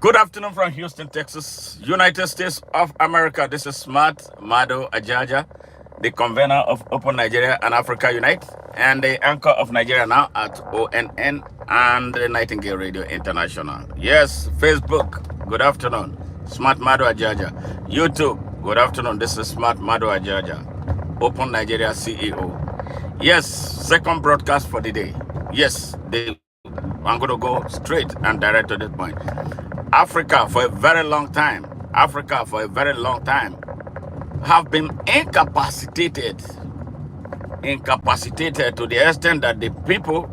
Good afternoon from Houston, Texas, United States of America. This is Smart Mado Ajaja, the convener of Open Nigeria and Africa Unite, and the anchor of Nigeria Now at ONN and the Nightingale Radio International. Yes, Facebook, good afternoon. Smart Mado Ajaja. YouTube, good afternoon. This is Smart Mado Ajaja, Open Nigeria CEO. Yes, second broadcast for the day. Yes, I'm going to go straight and direct to this point. Africa for a very long time, Africa for a very long time have been incapacitated to the extent that the people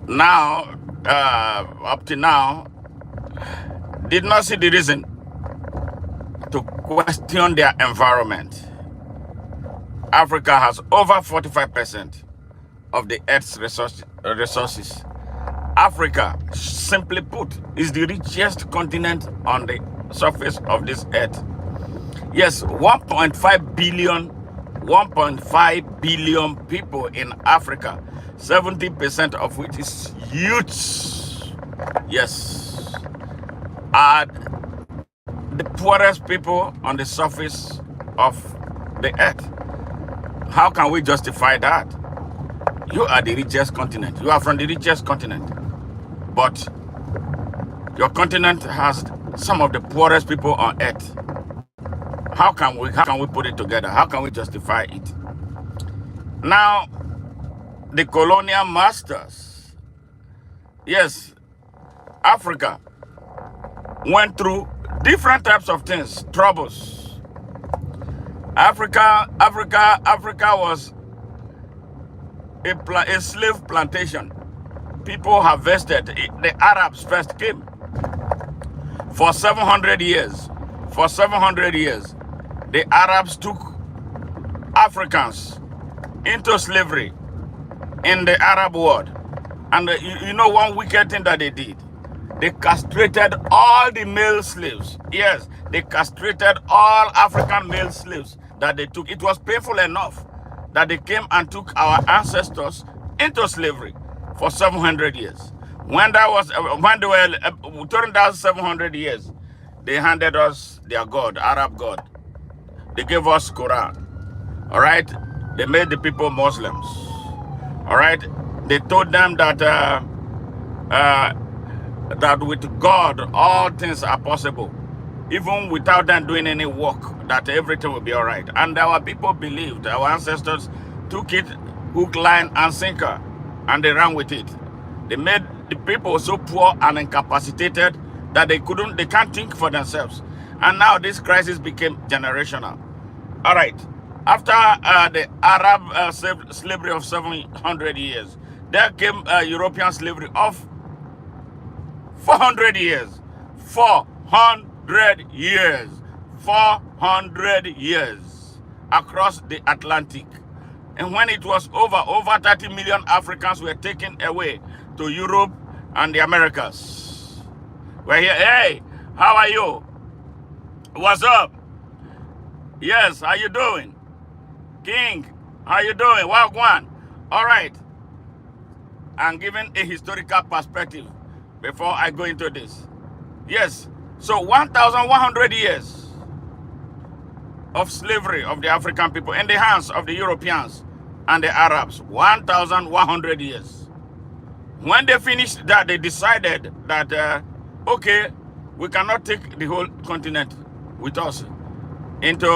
now, up to now, did not see the reason to question their environment. Africa has over 45% of the Earth's resources. Africa, simply put, is the richest continent on the surface of this earth. Yes, 1.5 billion people in Africa, 70% of which is youths. Yes, are the poorest people on the surface of the earth. How can we justify that? You are the richest continent. You are from the richest continent. But your continent has some of the poorest people on earth. How can we put it together? How can we justify it? Now, the colonial masters, yes, Africa went through different types of things, troubles. Africa was a slave plantation. People harvested. The Arabs first came. For 700 years, the Arabs took Africans into slavery in the Arab world. And you know one wicked thing that they did? They castrated all the male slaves. Yes, they castrated all African male slaves that they took. It was painful enough that they came and took our ancestors into slavery for 700 years. When they were during that 700 years, they handed us their God, Arab God. They gave us Quran. All right, they made the people Muslims. All right, they told them that that with God all things are possible, even without them doing any work. That everything will be all right. And our people believed. Our ancestors took it hook, line, and sinker, and they ran with it. They made the people so poor and incapacitated that they can't think for themselves. And now this crisis became generational. All right. After the Arab slavery of 700 years, there came European slavery of 400 years. 400 years. 400 years across the Atlantic. And when it was over 30 million Africans were taken away to Europe and the Americas. We're here. Hey, how are you? What's up? Yes, how you doing? King, how you doing? Wagwan. All right. I'm giving a historical perspective before I go into this. Yes, so 1,100 years of slavery of the African people in the hands of the Europeans and the Arabs. 1,100 years. When they finished that, they decided that, okay, we cannot take the whole continent with us into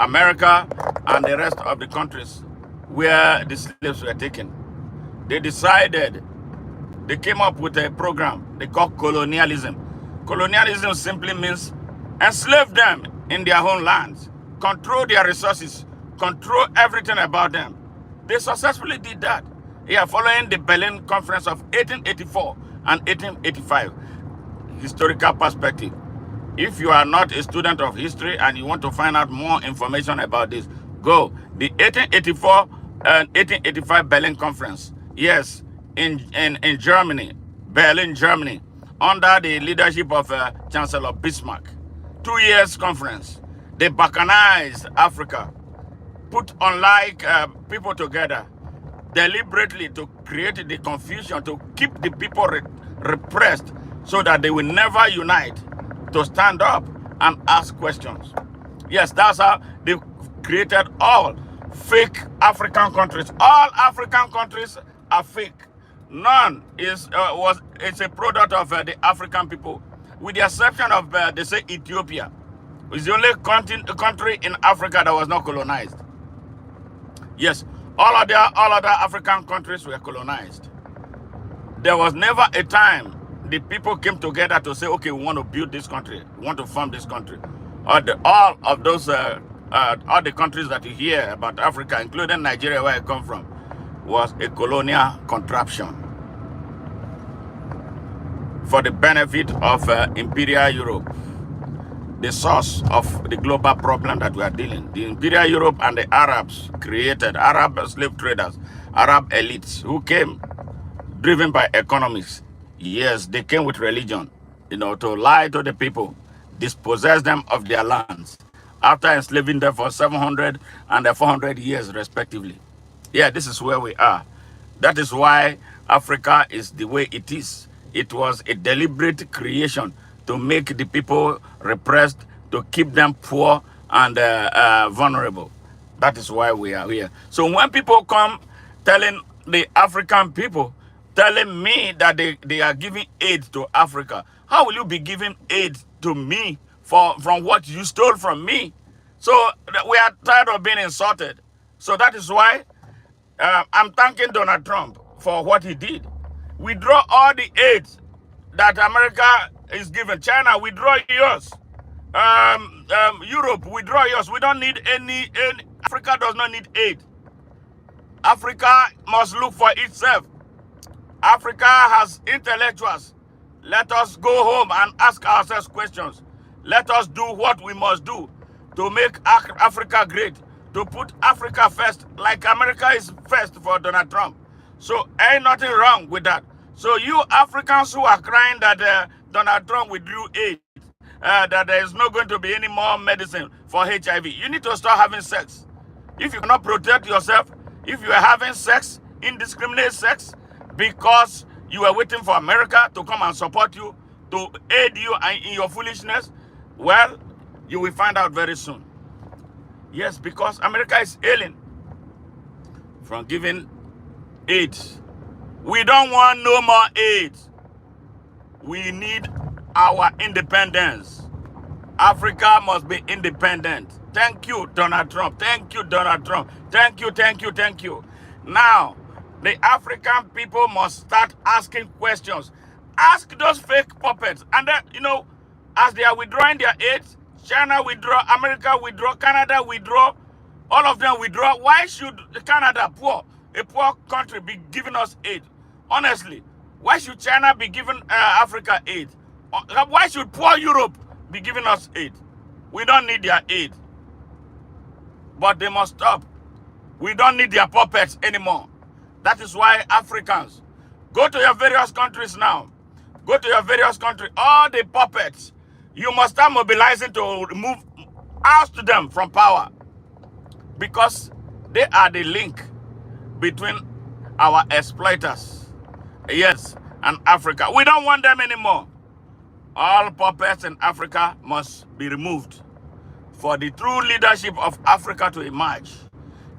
America and the rest of the countries where the slaves were taken. They decided, they came up with a program they call colonialism. Colonialism simply means enslave them in their own lands, control their resources, control everything about them. They successfully did that. Yeah, following the Berlin Conference of 1884 and 1885. Historical perspective. If you are not a student of history and you want to find out more information about this, go. The 1884 and 1885 Berlin Conference. Yes, in Germany, Berlin, Germany, under the leadership of Chancellor Bismarck. 2 years conference. They balkanized Africa, put unlike people together, deliberately to create the confusion, to keep the people repressed so that they will never unite to stand up and ask questions. Yes, that's how they created all fake African countries. All African countries are fake. None it's a product of the African people, with the exception of they say Ethiopia. It's the only country in Africa that was not colonized. Yes, all other African countries were colonized. There was never a time the people came together to say, okay, we want to build this country, we want to form this country. All of those, all the countries that you hear about Africa, including Nigeria, where I come from, was a colonial contraption for the benefit of Imperial Europe, the source of the global problem that we are dealing. The Imperial Europe and the Arabs created, Arab slave traders, Arab elites who came driven by economics. Yes, they came with religion, to lie to the people, dispossess them of their lands, after enslaving them for 700 and 400 years, respectively. Yeah, this is where we are. That is why Africa is the way it is. It was a deliberate creation to make the people repressed, to keep them poor and vulnerable. That is why we are here. So when people come telling the African people, telling me that they are giving aid to Africa, how will you be giving aid to me from what you stole from me? So we are tired of being insulted. So that is why I'm thanking Donald Trump for what he did. Withdraw all the aid that America is giving. China, withdraw yours. Europe, withdraw yours. We don't need any. Africa does not need aid. Africa must look for itself. Africa has intellectuals. Let us go home and ask ourselves questions. Let us do what we must do to make Africa great, to put Africa first, like America is first for Donald Trump. So ain't nothing wrong with that. So you Africans who are crying that Donald Trump withdrew aid, that there is not going to be any more medicine for HIV, you need to start having sex. If you cannot protect yourself, if you are having sex, indiscriminate sex, because you are waiting for America to come and support you, to aid you in your foolishness, well, you will find out very soon. Yes, because America is ailing from giving aid. We don't want no more aid. We need our independence. Africa must be independent. Thank you, Donald Trump. Thank you, Donald Trump. Thank you, thank you, thank you. Now, the African people must start asking questions. Ask those fake puppets. And then, as they are withdrawing their aid, China withdraw, America withdraw, Canada withdraw, all of them withdraw. Why should Canada, a poor country, be giving us aid? Honestly, why should China be giving Africa aid? Why should poor Europe be giving us aid? We don't need their aid. But they must stop. We don't need their puppets anymore. That is why Africans, go to your various countries now. Go to your various countries. All the puppets, you must start mobilizing to remove, oust them from power. Because they are the link between our exploiters, yes, and Africa. We don't want them anymore. All puppets in Africa must be removed for the true leadership of Africa to emerge.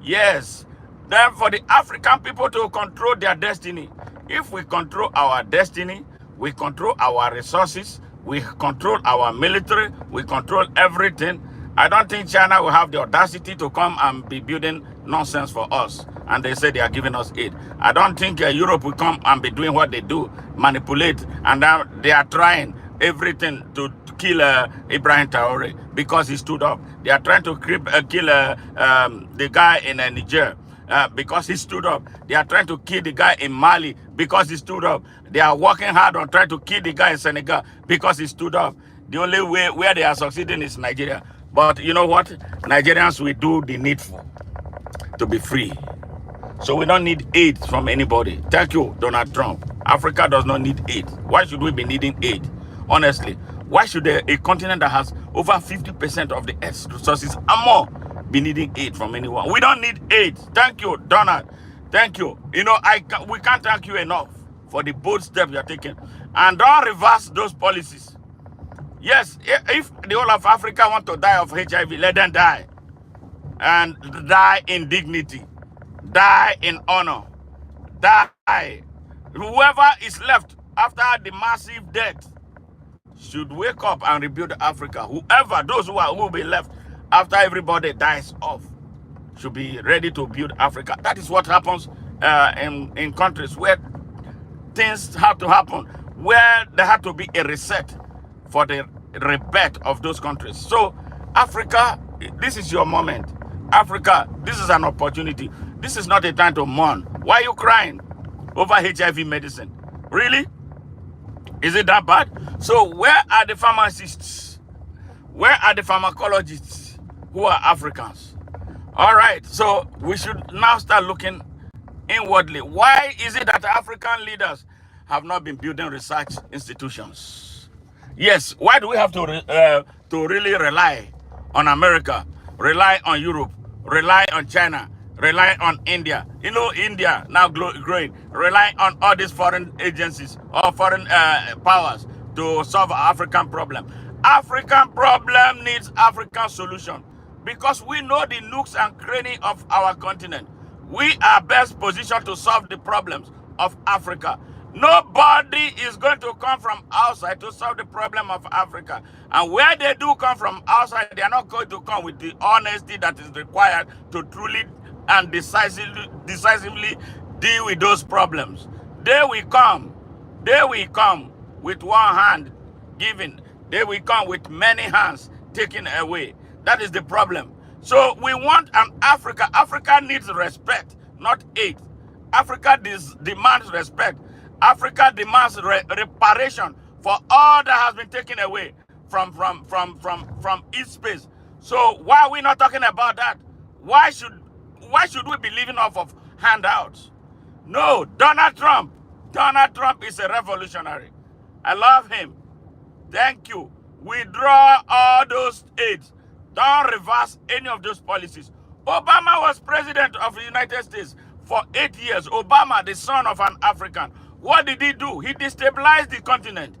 Yes, then for the African people to control their destiny. If we control our destiny, we control our resources, we control our military, we control everything. I don't think China will have the audacity to come and be building nonsense for us. And they say they are giving us aid. I don't think Europe will come and be doing what they do, manipulate. And now they are trying everything to kill Ibrahim Traore because he stood up. They are trying to kill the guy in Niger because he stood up. They are trying to kill the guy in Mali because he stood up. They are working hard on trying to kill the guy in Senegal because he stood up. The only way where they are succeeding is Nigeria. But you know what? Nigerians will do the needful to be free. So we don't need aid from anybody. Thank you, Donald Trump. Africa does not need aid. Why should we be needing aid? Honestly, why should a continent that has over 50% of the Earth's resources and more be needing aid from anyone? We don't need aid. Thank you, Donald. Thank you. We can't thank you enough for the bold step you're taking. and don't reverse those policies. Yes, if the whole of Africa want to die of HIV, let them die. And die in dignity, die in honor, die. Whoever is left after the massive death should wake up and rebuild Africa. Whoever, those who will be left after everybody dies off, should be ready to build Africa. That is what happens in countries where things have to happen, where there had to be a reset for the rebirth of those countries. So, Africa, this is your moment. Africa, this is an opportunity. This is not a time to mourn. Why are you crying over HIV medicine? Really? Is it that bad? So, where are the pharmacists? Where are the pharmacologists who are Africans? All right, so we should now start looking inwardly. Why is it that African leaders have not been building research institutions? Yes, why do we have to really rely on America, rely on Europe, rely on China, rely on India? You know, India now growing, rely on all these foreign agencies or foreign powers to solve our African problem. African problem needs African solution, because we know the nooks and crannies of our continent. We are best positioned to solve the problems of Africa. Nobody is going to come from outside to solve the problem of Africa. And where they do come from outside, they are not going to come with the honesty that is required to truly and decisively deal with those problems. They will come with one hand giving. They will come with many hands taken away. That is the problem. So we want an Africa. Africa needs respect, not aid. Africa demands respect. Africa demands reparation for all that has been taken away from its space. So why are we not talking about that? Why should we be living off of handouts? No, Donald Trump is a revolutionary. I love him. Thank you. Withdraw all those aids. Don't reverse any of those policies. Obama was president of the United States for 8 years. Obama, the son of an African. What did he do? He destabilized the continent.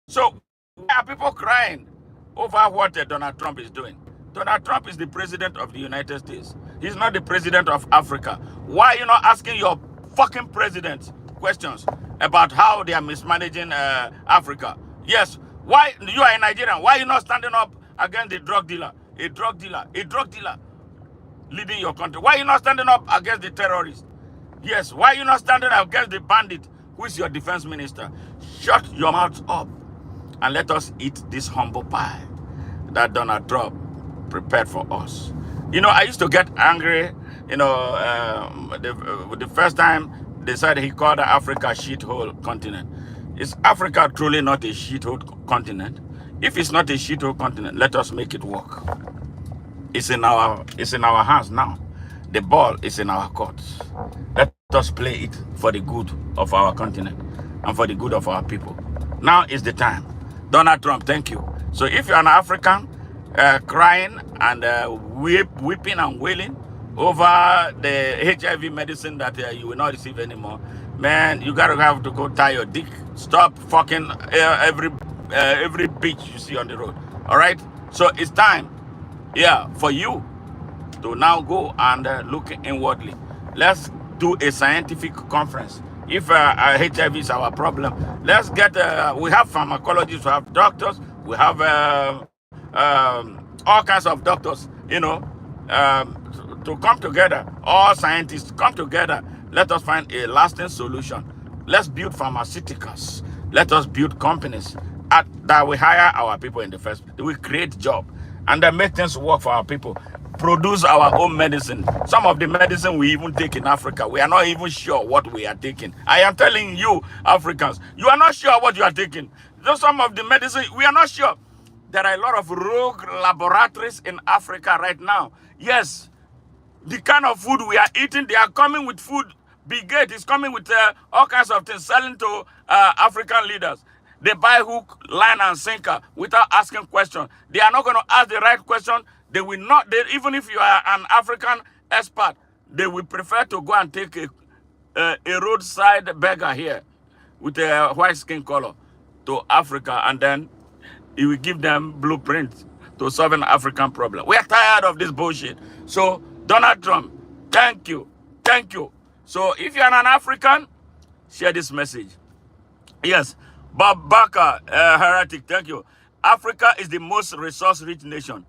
So, why are people crying over what Donald Trump is doing? Donald Trump is the president of the United States. He's not the president of Africa. Why are you not asking your fucking president questions about how they are mismanaging Africa? Yes, why you are a Nigerian? Why are you not standing up against the drug dealer? A drug dealer leading your country. Why are you not standing up against the terrorists? Yes, why are you not standing up against the bandit who is your defense minister? Shut your mouth up and let us eat this humble pie that Donald Trump prepared for us. You know, I used to get angry, you know, the first time they said he called Africa a shithole continent. Is Africa truly not a shithole continent? If it's not a shithole continent, let us make it work. It's in our hands now. The ball is in our courts. Let us play it for the good of our continent and for the good of our people. Now is the time. Donald Trump, thank you. So if you're an African crying and weeping and wailing over the HIV medicine that you will not receive anymore, man, you gotta have to go tie your dick. Stop fucking every bitch you see on the road. All right. So it's time, yeah, for you to now go and look inwardly. Let's do a scientific conference. If HIV is our problem, let's get. We have pharmacologists, we have doctors, we have all kinds of doctors. You know, to come together. All scientists come together. Let us find a lasting solution. Let's build pharmaceuticals. Let us build companies that we hire our people in the first place. We create jobs and that make things work for our people. Produce our own medicine. Some of the medicine we even take in Africa, we are not even sure what we are taking. I am telling you, Africans, you are not sure what you are taking. Just some of the medicine, we are not sure. There are a lot of rogue laboratories in Africa right now. Yes, the kind of food we are eating, they are coming with food. Bill Gates is coming with all kinds of things, selling to African leaders. They buy hook, line, and sinker without asking questions. They are not going to ask the right question. They will not, even if you are an African expert, they will prefer to go and take a roadside beggar here with a white skin color to Africa, and then he will give them blueprints to solve an African problem. We are tired of this bullshit. So, Donald Trump, thank you. Thank you. So, if you're an African, share this message. Yes, Bob Barker, heretic, thank you. Africa is the most resource-rich nation.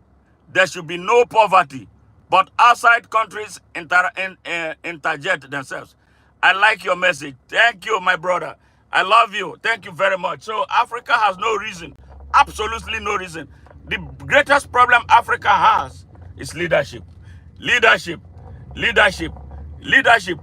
There should be no poverty, but outside countries interject themselves. I like your message. Thank you, my brother. I love you. Thank you very much. So Africa has no reason, absolutely no reason. The greatest problem Africa has is leadership. Leadership, leadership, leadership.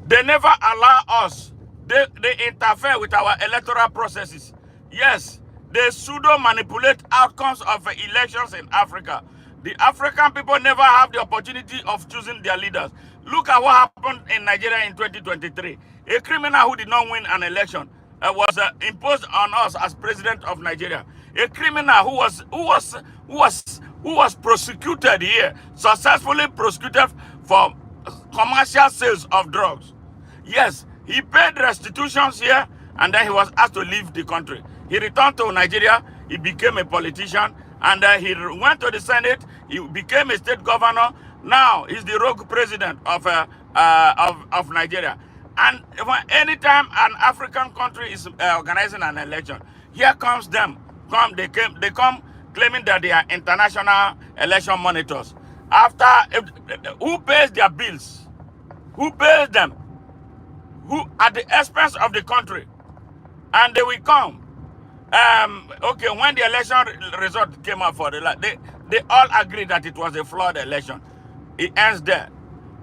They never allow us. They interfere with our electoral processes. Yes, they pseudo-manipulate outcomes of elections in Africa. The African people never have the opportunity of choosing their leaders. Look at what happened in Nigeria in 2023. A criminal who did not win an election was imposed on us as president of Nigeria. A criminal who was prosecuted here, successfully prosecuted for commercial sales of drugs. Yes, he paid restitutions here, and then he was asked to leave the country. He returned to Nigeria, he became a politician, and he went to the Senate, he became a state governor. Now he's the rogue president of Nigeria. And anytime an African country is organizing an election, here comes them. They come claiming that they are international election monitors. After, who pays their bills? Who pays them? Who at the expense of the country? And they will come. Okay, when the election result came out for they all agreed that it was a flawed election. It ends there.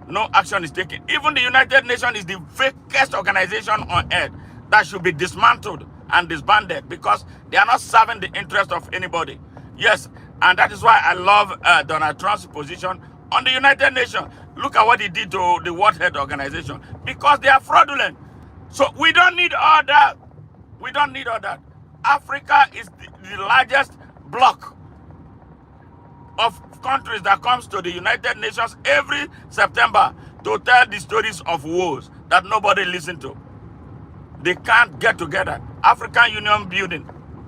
No action is taken. Even the United Nations is the fakest organization on earth that should be dismantled and disbanded because they are not serving the interest of anybody. Yes, and that is why I love Donald Trump's position on the United Nations. Look at what he did to the World Health Organization because they are fraudulent. So we don't need all that. We don't need all that. Africa is the largest bloc of countries that comes to the United Nations every September to tell the stories of wars that nobody listens to. They can't get together. African Union building.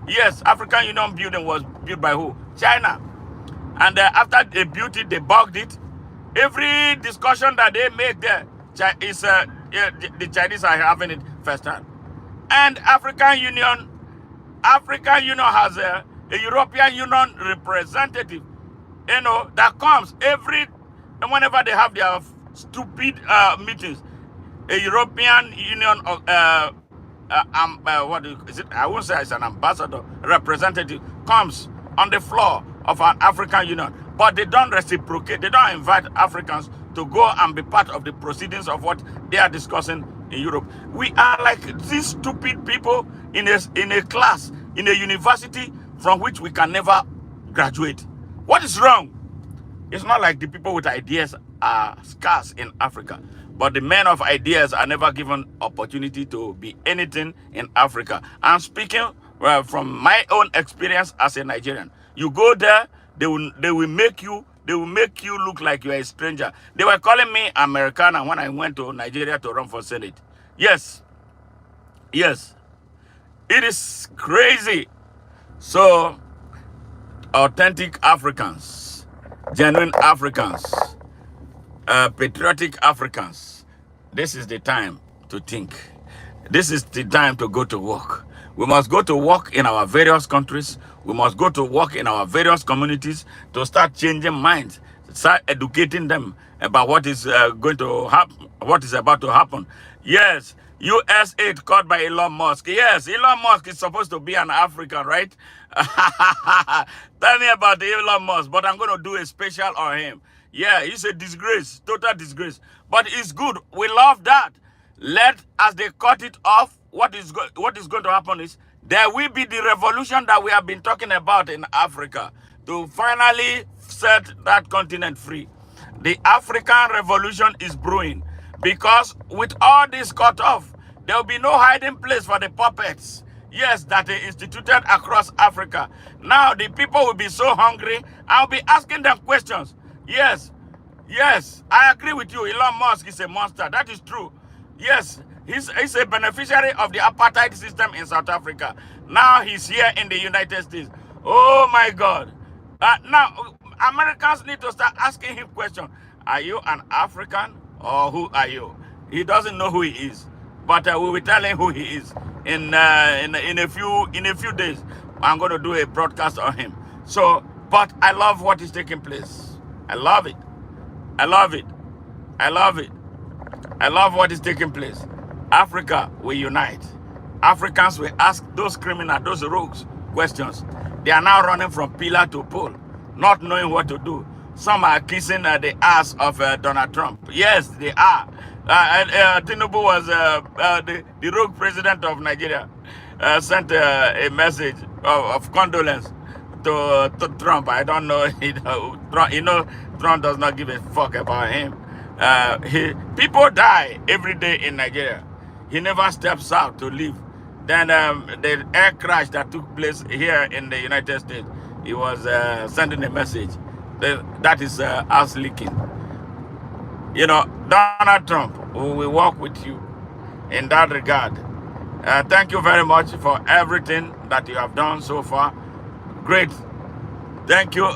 Yes, African Union building was built by who? China. And after they built it, they bugged it. Every discussion that they make there is the Chinese are having it firsthand. And African Union has a European Union representative, that comes whenever they have their stupid meetings. A European Union, what is it? I won't say it's an ambassador, representative comes on the floor of an African Union, but they don't reciprocate. They don't invite Africans to go and be part of the proceedings of what they are discussing in Europe. We are like these stupid people in a class, in a university from which we can never graduate. What is wrong? It's not like the people with ideas are scarce in Africa, but the men of ideas are never given opportunity to be anything in Africa. I'm speaking from my own experience as a Nigerian. You go there, they will make you look like you're a stranger. They were calling me Americana when I went to Nigeria to run for Senate. Yes. Yes. It is crazy. So, authentic Africans, genuine Africans, patriotic Africans, this is the time to think. This is the time to go to work. We must go to work in our various countries. We must go to work in our various communities to start changing minds, start educating them about what is going to happen, what is about to happen. Yes, US aid caught by Elon Musk. Yes, Elon Musk is supposed to be an African, right? Tell me about Elon Musk, but I'm going to do a special on him. Yeah, he's a disgrace, total disgrace. But it's good. We love that. As they cut it off, what is going to happen is there will be the revolution that we have been talking about in Africa to finally set that continent free. The African revolution is brewing because with all this cut off, there will be no hiding place for the puppets. Yes, that they instituted across Africa. Now the people will be so hungry. I'll be asking them questions. Yes, I agree with you. Elon Musk is a monster. That is true. Yes, He's a beneficiary of the apartheid system in South Africa. Now he's here in the United States. Oh my God. Now, Americans need to start asking him questions. Are you an African or who are you? He doesn't know who he is, but we will tell him who he is in a few days. I'm going to do a broadcast on him. So, but I love what is taking place. I love it. I love it. I love it. I love what is taking place. Africa will unite. Africans will ask those criminals, those rogues, questions. They are now running from pillar to pole, not knowing what to do. Some are kissing the ass of Donald Trump. Yes, they are. Tinubu was the rogue president of Nigeria. Sent a message of condolence to Trump. I don't know. Trump does not give a fuck about him. People die every day in Nigeria. He never steps out to leave. Then the air crash that took place here in the United States, he was sending a message. That is us leaking. You know, Donald Trump, we will work with you in that regard. Thank you very much for everything that you have done so far. Great. Thank you.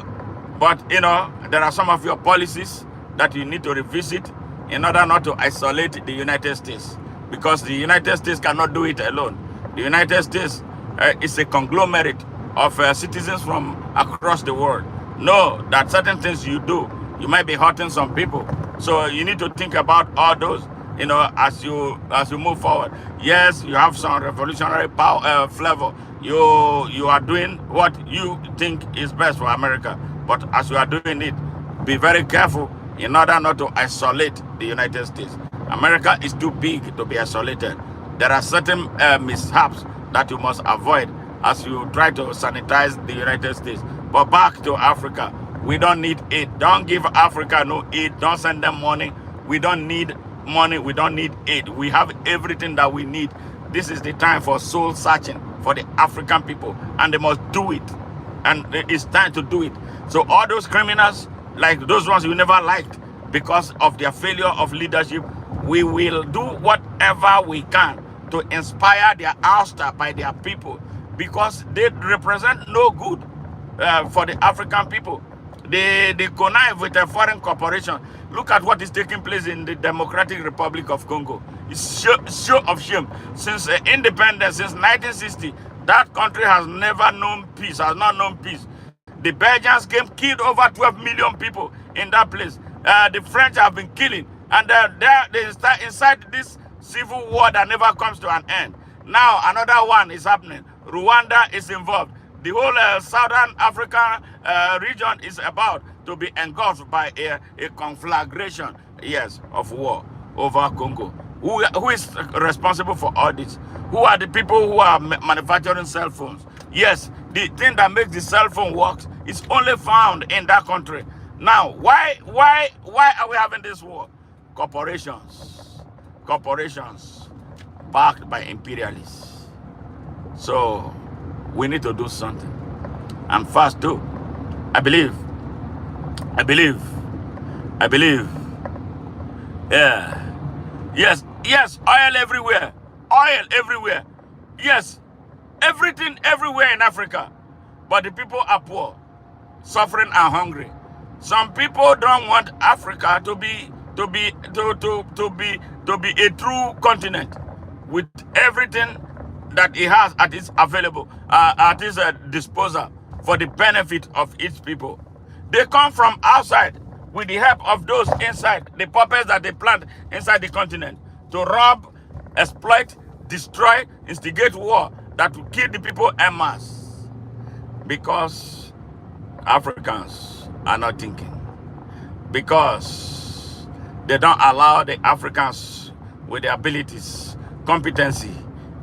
But, you know, there are some of your policies that you need to revisit in order not to isolate the United States. Because the United States cannot do it alone. The United States is a conglomerate of citizens from across the world. Know that certain things you do, you might be hurting some people. So you need to think about all those, you know, as you move forward. Yes, you have some revolutionary power flavor. You are doing what you think is best for America. But as you are doing it, be very careful in order not to isolate the United States. America is too big to be isolated. There are certain mishaps that you must avoid as you try to sanitize the United States. But back to Africa, we don't need aid. Don't give Africa no aid. Don't send them money. We don't need money. We don't need aid. We have everything that we need. This is the time for soul searching for the African people, and they must do it. And it's time to do it. So all those criminals, like those ones we never liked because of their failure of leadership, we will do whatever we can to inspire their ouster by their people, because they represent no good for the African people. They connive with a foreign corporation. Look at what is taking place in the Democratic Republic of Congo. It's show of shame. Since independence, since 1960, that country has never known peace, has not known peace. The Belgians came, killed over 12 million people in that place. The French have been killing. And they start inside this civil war that never comes to an end. Now another one is happening. Rwanda is involved. The whole Southern African region is about to be engulfed by a conflagration, yes, of war over Congo. Who is responsible for all this? Who are the people who are manufacturing cell phones? Yes, the thing that makes the cell phone work is only found in that country. Now, why are we having this war? Corporations backed by imperialists. So we need to do something, and fast too. I believe. Yeah. Yes, oil everywhere. Yes, everything everywhere in Africa. But the people are poor, suffering and hungry. Some people don't want Africa to be a true continent with everything that it has at its disposal for the benefit of its people. They come from outside with the help of those inside, the puppets that they plant inside the continent, to rob, exploit, destroy, instigate war that will kill the people en masse. Because Africans are not thinking. Because they don't allow the Africans with their abilities, competency,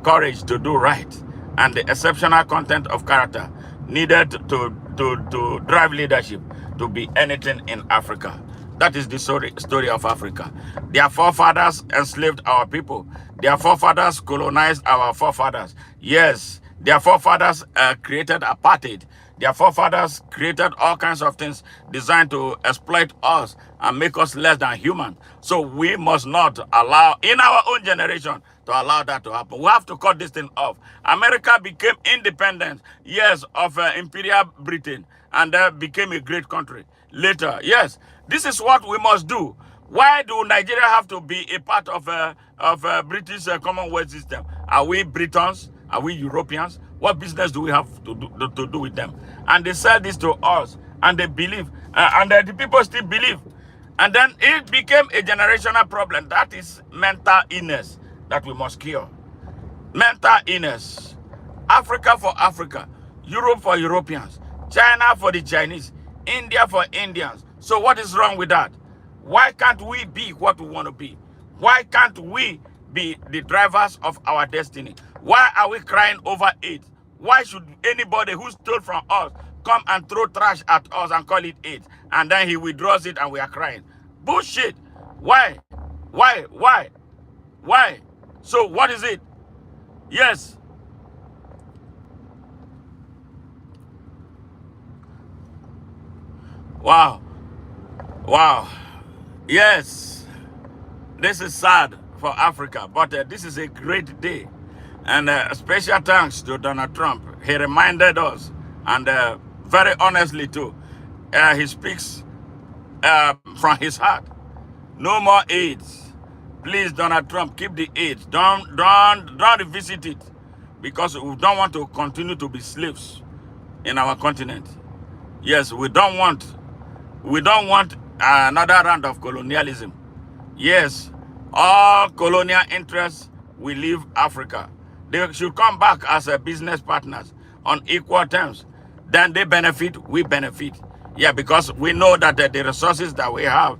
courage to do right, and the exceptional content of character needed to drive leadership to be anything in Africa. That is the story of Africa. Their forefathers enslaved our people. Their forefathers colonized our forefathers. Yes, their forefathers created apartheid. Their forefathers created all kinds of things designed to exploit us and make us less than human. So we must not allow, in our own generation, to allow that to happen. We have to cut this thing off. America became independent, yes, of Imperial Britain, and became a great country later. Yes, this is what we must do. Why do Nigeria have to be a part of British Commonwealth system? Are we Britons? Are we Europeans? What business do we have to do with them? And they sell this to us, and they believe, and the people still believe. And then it became a generational problem. That is mental illness that we must cure. Mental illness. Africa for Africa, Europe for Europeans, China for the Chinese, India for Indians. So what is wrong with that? Why can't we be what we want to be? Why can't we be the drivers of our destiny? Why are we crying over it? Why should anybody who stole from us come and throw trash at us and call it it? And then he withdraws it and we are crying. Bullshit. Why? Why? Why? Why? So what is it? Yes. Wow. Wow. Yes. This is sad for Africa, but this is a great day. And special thanks to Donald Trump. He reminded us, and very honestly too, he speaks from his heart. No more AIDS. Please, Donald Trump, keep the AIDS. Don't revisit it, because we don't want to continue to be slaves in our continent. Yes, we don't want another round of colonialism. Yes, all colonial interests will leave Africa. They should come back as business partners on equal terms. Then they benefit, we benefit. Yeah, because we know that the resources that we have,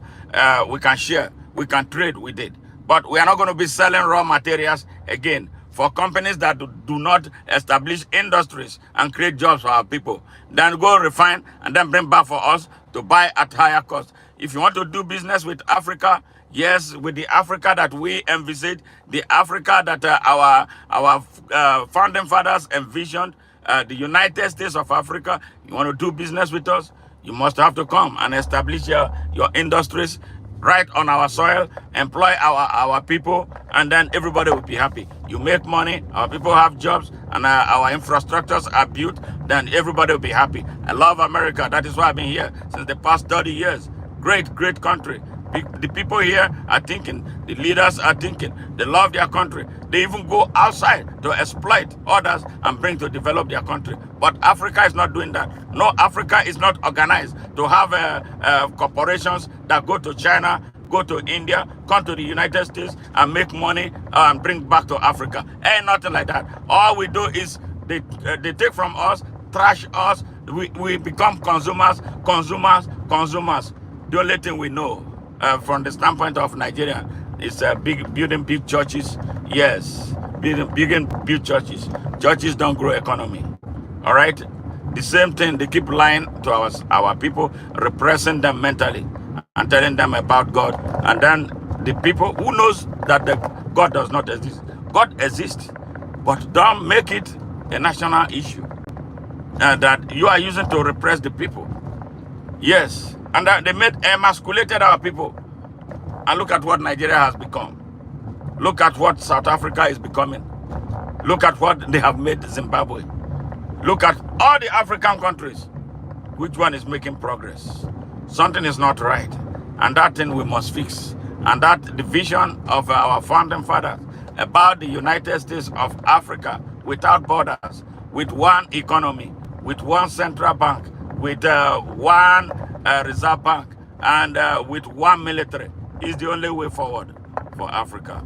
we can share, we can trade with it. But we are not going to be selling raw materials again for companies that do not establish industries and create jobs for our people. Then go refine and then bring back for us to buy at higher cost. If you want to do business with Africa, yes, with the Africa that we envisage, the Africa that our founding fathers envisioned, the United States of Africa, you want to do business with us, you must have to come and establish your industries right on our soil, employ our people, and then everybody will be happy. You make money, our people have jobs, and our infrastructures are built, then everybody will be happy. I love America. That is why I've been here since the past 30 years. Great, great country. The people here are thinking, the leaders are thinking, they love their country. They even go outside to exploit others and bring to develop their country. But Africa is not doing that. No, Africa is not organized to have corporations that go to China, go to India, come to the United States and make money and bring back to Africa. Ain't nothing like that. All we do is they take from us, trash us, we become consumers. The only thing we know from the standpoint of Nigeria is building big churches. Yes, building big churches. Churches don't grow economy. All right? The same thing, they keep lying to our people, repressing them mentally and telling them about God. And then the people who knows that God does not exist. God exists, but don't make it a national issue that you are using to repress the people. Yes, and they emasculated our people. And look at what Nigeria has become. Look at what South Africa is becoming. Look at what they have made Zimbabwe. Look at all the African countries. Which one is making progress? Something is not right. And that thing we must fix. And that the vision of our founding fathers about the United States of Africa without borders, with one economy, with one central bank, with one reserve bank, and with one military is the only way forward for Africa.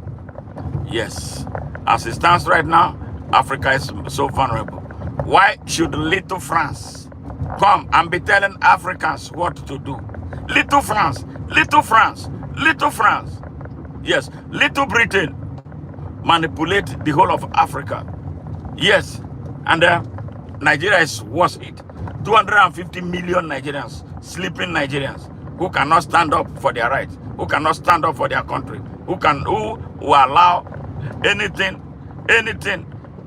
Yes, as it stands right now, Africa is so vulnerable. Why should little France come and be telling Africans what to do? Little France, little France, little France. Yes, little Britain manipulate the whole of Africa. Yes, and Nigeria is worse hit. 250 million Nigerians, sleeping Nigerians, who cannot stand up for their rights, who cannot stand up for their country, who allow anything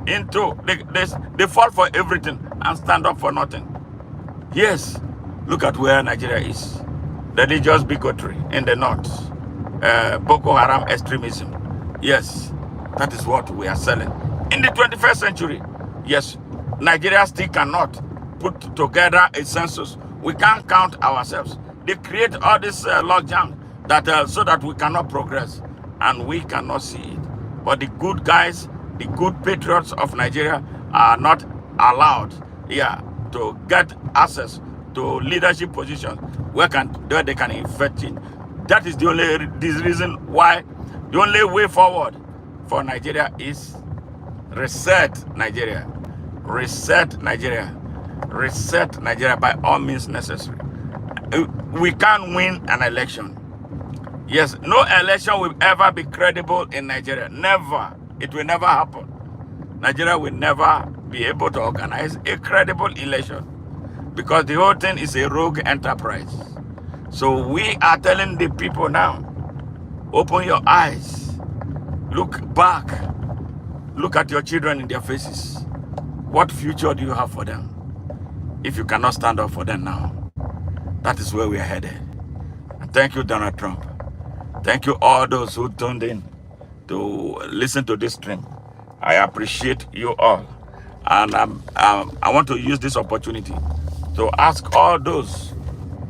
into they fall for everything and stand up for nothing. Yes, look at where Nigeria is. Religious bigotry in the north, Boko Haram extremism. Yes, that is what we are selling. In the 21st century, yes, Nigeria still cannot put together a census. We can't count ourselves. They create all this logjam that so that we cannot progress and we cannot see it. But the good guys, the good patriots of Nigeria are not allowed, yeah, to get access to leadership positions where they can infect it. That is the only this reason why the only way forward for Nigeria is reset Nigeria. Reset Nigeria. Reset Nigeria by all means necessary. We can't win an election. Yes, no election will ever be credible in Nigeria. Never. It will never happen. Nigeria will never be able to organize a credible election because the whole thing is a rogue enterprise. So we are telling the people now, open your eyes, look back, look at your children in their faces. What future do you have for them if you cannot stand up for them now? That is where we are headed. And thank you, Donald Trump. Thank you all those who tuned in to listen to this stream. I appreciate you all. And I want to use this opportunity to ask all those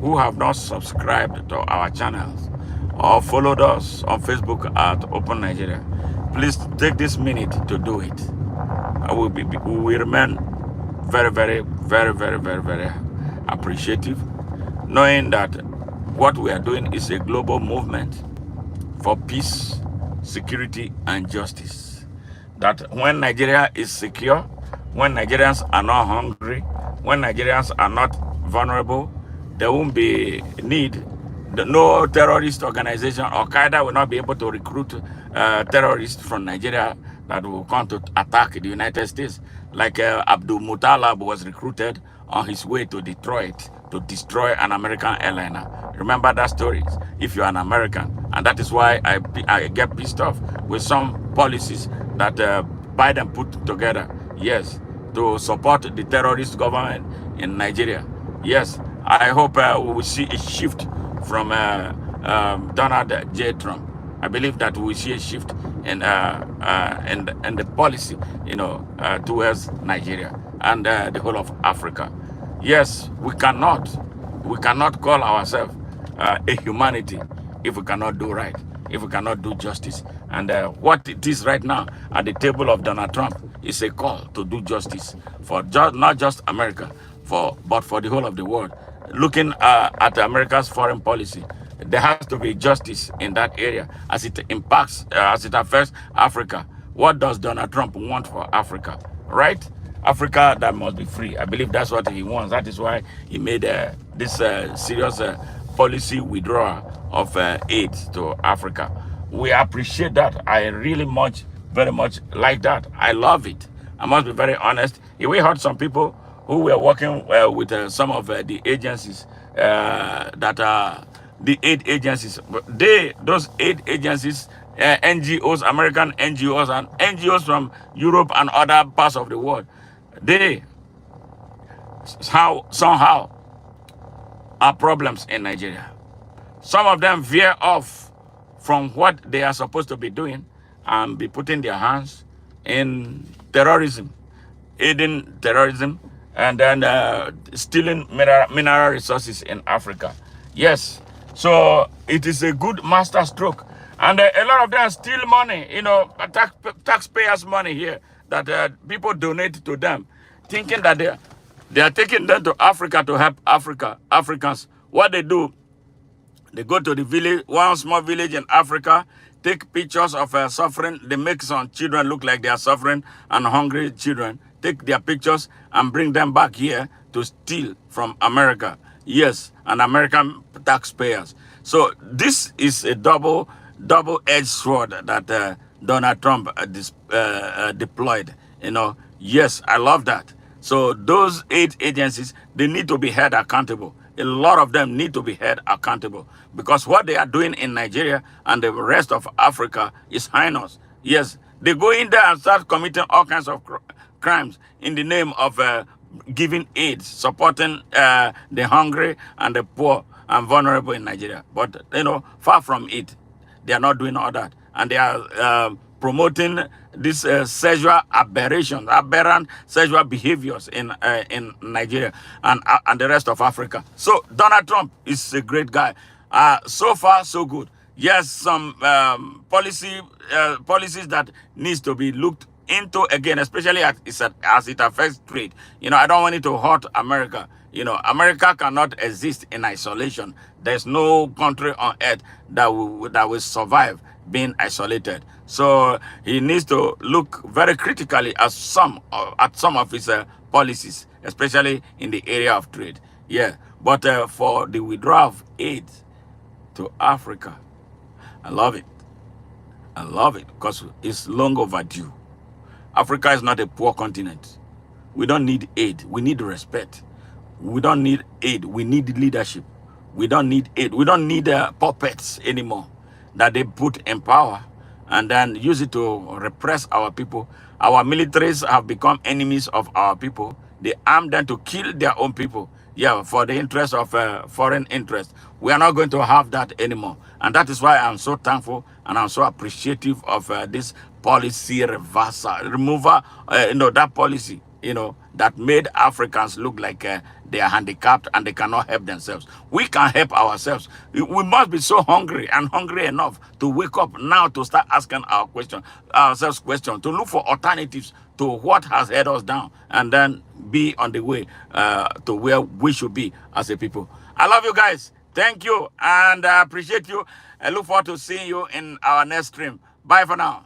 who have not subscribed to our channels or followed us on Facebook at Open Nigeria, please take this minute to do it. We will remain very, very, very, very, very, very appreciative, knowing that what we are doing is a global movement for peace, security, and justice. That when Nigeria is secure, when Nigerians are not hungry, when Nigerians are not vulnerable, there won't be need. No terrorist organization, Al-Qaeda will not be able to recruit terrorists from Nigeria that will come to attack the United States. Like Abdul Muttalib was recruited on his way to Detroit to destroy an American airliner. Remember that story if you're an American. And that is why I get pissed off with some policies that Biden put together, yes, to support the terrorist government in Nigeria. Yes, I hope we will see a shift from Donald J. Trump. I believe that we will see a shift in the policy, towards Nigeria and the whole of Africa. Yes, we cannot call ourselves a humanity if we cannot do right, if we cannot do justice. And what it is right now at the table of Donald Trump is a call to do justice for not just America, but for the whole of the world. Looking at America's foreign policy, there has to be justice in that area as it impacts, as it affects Africa. What does Donald Trump want for Africa, right? Africa that must be free. I believe that's what he wants. That is why he made this serious policy withdrawal of aid to Africa. We appreciate that. I really very much like that. I love it. I must be very honest. We heard some people who were working with some of the agencies that are the aid agencies. Those aid agencies, NGOs, American NGOs, and NGOs from Europe and other parts of the world, they somehow are problems in Nigeria. Some of them veer off from what they are supposed to be doing and be putting their hands in terrorism, aiding terrorism, and then stealing mineral resources in Africa. Yes, so it is a good master stroke. And a lot of them steal money, taxpayers' money here that people donate to them, thinking that they are taking them to Africa to help Africans. What they do, they go to the village, one small village in Africa, take pictures of suffering. They make some children look like they are suffering and hungry children. Take their pictures and bring them back here to steal from America. Yes, and American taxpayers. So this is a double-edged sword that Donald Trump deployed. Yes, I love that. So those aid agencies, they need to be held accountable. A lot of them need to be held accountable because what they are doing in Nigeria and the rest of Africa is heinous. Yes, they go in there and start committing all kinds of crimes in the name of giving aid, supporting the hungry and the poor and vulnerable in Nigeria. But, far from it, they are not doing all that. And they are promoting this sexual aberrant sexual behaviors in Nigeria and the rest of Africa. So Donald Trump is a great guy. So far, so good. Yes, some policies that needs to be looked into again, especially as it affects trade. I don't want it to hurt America. America cannot exist in isolation. There's no country on earth that will survive being isolated. So he needs to look very critically at some of his policies, especially in the area of trade. Yeah, but for the withdrawal of aid to Africa, I love it. I love it because it's long overdue. Africa is not a poor continent. We don't need aid. We need respect. We don't need aid. We need leadership. We don't need aid. We don't need puppets anymore that they put in power and then use it to repress our people. Our militaries have become enemies of our people. They arm them to kill their own people. Yeah, for the interest of foreign interest. We are not going to have that anymore. And that is why I'm so thankful and I'm so appreciative of this policy remover, that policy, that made Africans look like they are handicapped and they cannot help themselves. We can help ourselves. We must be so hungry and hungry enough to wake up now to start asking ourselves questions, to look for alternatives to what has held us down, and then be on the way to where we should be as a people. I love you guys. Thank you, and I appreciate you. I look forward to seeing you in our next stream. Bye for now.